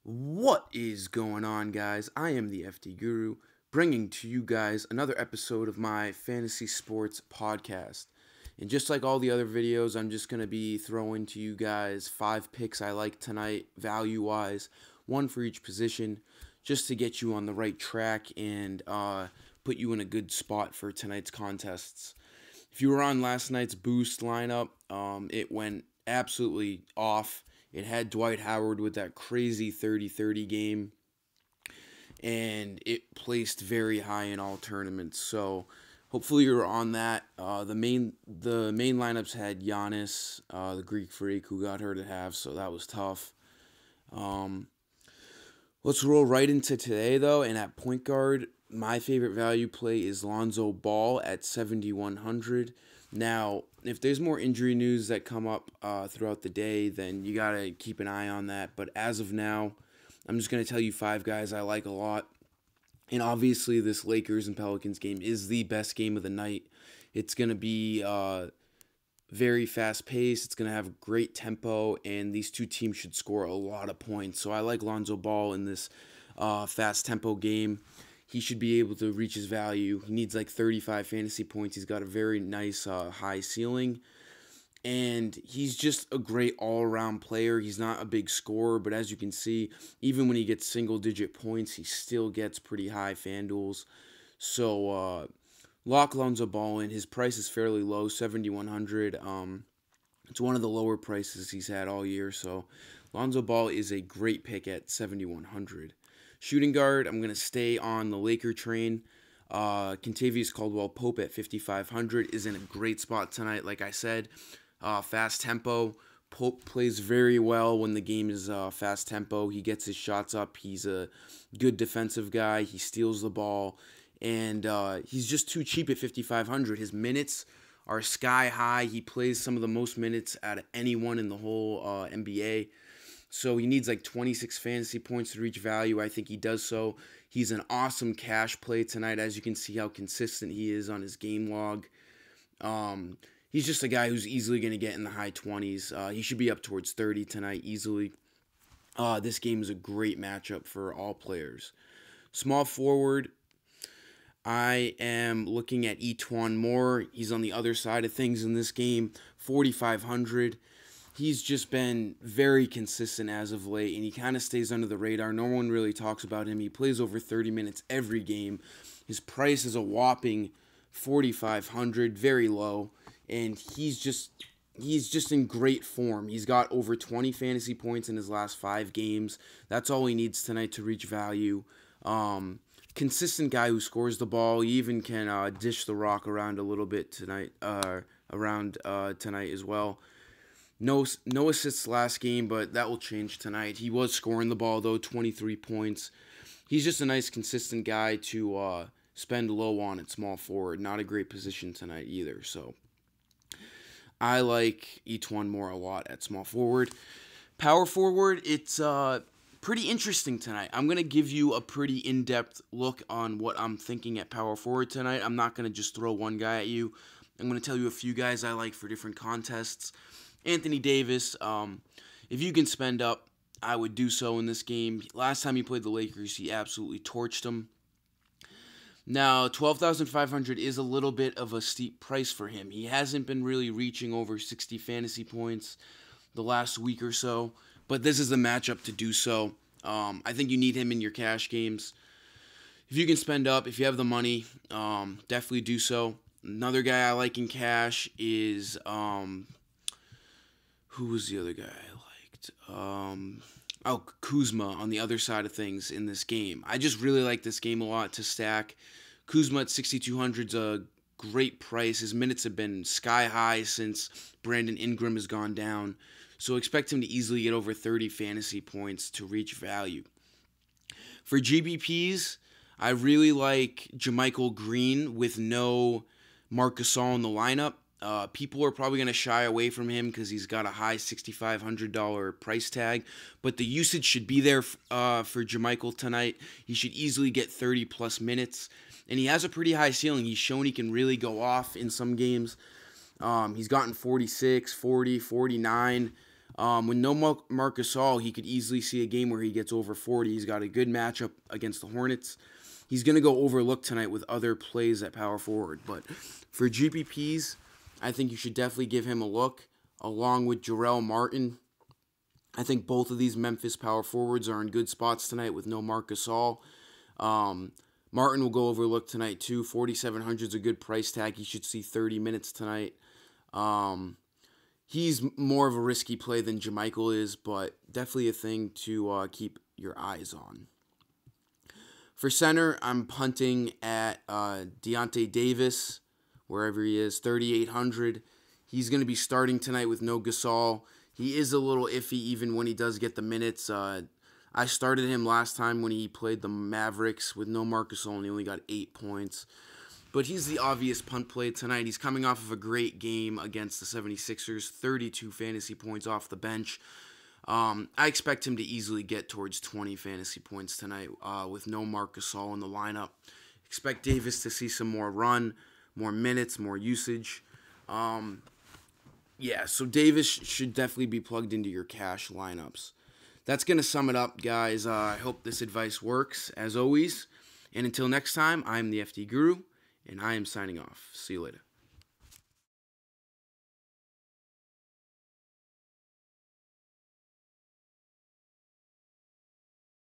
What is going on, guys? I am the FD Guru, bringing to you guys another episode of my fantasy sports podcast. And just like all the other videos, I'm just going to be throwing to you guys 5 picks I like tonight, value wise, one for each position, just to get you on the right track and put you in a good spot for tonight's contests. If you were on last night's boost lineup, it went absolutely off. It had Dwight Howard with that crazy 30-30 game, and it placed very high in all tournaments. So hopefully you're on that. The main lineups had Giannis, the Greek Freak, who got hurt at half, so that was tough. Um, let's roll right into today though, and at point guard, my favorite value play is Lonzo Ball at 7,100. Now, if there's more injury news that come up throughout the day, then you gotta keep an eye on that. But as of now, I'm just gonna tell you 5 guys I like a lot. And obviously, this Lakers and Pelicans game is the best game of the night. It's gonna be very fast paced. It's gonna have great tempo, and these two teams should score a lot of points. So I like Lonzo Ball in this fast tempo game. He should be able to reach his value. He needs like 35 fantasy points. He's got a very nice high ceiling. And he's just a great all-around player. He's not a big scorer, but as you can see, even when he gets single-digit points, he still gets pretty high FanDuels. So, lock Lonzo Ball in. His price is fairly low, 7,100. It's one of the lower prices he's had all year, so Lonzo Ball is a great pick at 7,100. Shooting guard, I'm going to stay on the Laker train. Kentavious Caldwell-Pope at 5,500 is in a great spot tonight. Like I said, fast tempo. Pope plays very well when the game is fast tempo. He gets his shots up. He's a good defensive guy. He steals the ball. And he's just too cheap at 5,500. His minutes are sky high. He plays some of the most minutes out of anyone in the whole NBA. So he needs like 26 fantasy points to reach value. I think he does so. He's an awesome cash play tonight, as you can see how consistent he is on his game log. He's just a guy who's easily going to get in the high 20s. He should be up towards 30 tonight easily. This game is a great matchup for all players. Small forward, I am looking at E'Twaun Moore. He's on the other side of things in this game, 4,500. He's just been very consistent as of late, and he kind of stays under the radar. No one really talks about him. He plays over 30 minutes every game. His price is a whopping 4,500, very low, and he's just in great form. He's got over 20 fantasy points in his last 5 games. That's all he needs tonight to reach value. Consistent guy who scores the ball. He even can dish the rock around a little bit tonight, tonight as well. No assists last game, but that will change tonight. He was scoring the ball, though, 23 points. He's just a nice, consistent guy to spend low on at small forward. Not a great position tonight either. So I like E'Twaun Moore a lot at small forward. Power forward, it's pretty interesting tonight. I'm going to give you a pretty in-depth look on what I'm thinking at power forward tonight. I'm not going to just throw one guy at you. I'm going to tell you a few guys I like for different contests. Anthony Davis, if you can spend up, I would do so in this game. Last time he played the Lakers, he absolutely torched them. Now, 12,500 is a little bit of a steep price for him. He hasn't been really reaching over 60 fantasy points the last week or so, but this is the matchup to do so. I think you need him in your cash games. If you can spend up, if you have the money, definitely do so. Another guy I like in cash is... who was the other guy I liked? Kuzma on the other side of things in this game. I just really like this game a lot to stack. Kuzma at 6,200 is a great price. His minutes have been sky high since Brandon Ingram has gone down. So expect him to easily get over 30 fantasy points to reach value. For GBPs, I really like JaMychal Green with no Marc Gasol in the lineup. People are probably going to shy away from him because he's got a high $6,500 price tag, but the usage should be there for JaMychal tonight. He should easily get 30-plus minutes, and he has a pretty high ceiling. He's shown he can really go off in some games. He's gotten 46, 40, 49. With no Marc Gasol, he could easily see a game where he gets over 40. He's got a good matchup against the Hornets. He's going to go overlooked tonight with other plays at power forward. But for GPPs, I think you should definitely give him a look, along with Jarrell Martin. I think both of these Memphis power forwards are in good spots tonight with no Marc Gasol. Martin will go overlooked tonight too. 4,700 is a good price tag. He should see 30 minutes tonight. He's more of a risky play than JaMychal is, but definitely a thing to keep your eyes on. For center, I'm punting at Deontay Davis, wherever he is, 3,800. He's going to be starting tonight with no Gasol. He is a little iffy even when he does get the minutes. I started him last time when he played the Mavericks with no Marc Gasol, and he only got 8 points. But he's the obvious punt play tonight. He's coming off of a great game against the 76ers, 32 fantasy points off the bench. I expect him to easily get towards 20 fantasy points tonight with no Marc Gasol in the lineup. Expect Davis to see some more run, more minutes, more usage. Yeah, so Davis should definitely be plugged into your cash lineups. That's going to sum it up, guys. I hope this advice works, as always. And until next time, I'm the FD Guru, and I am signing off. See you later.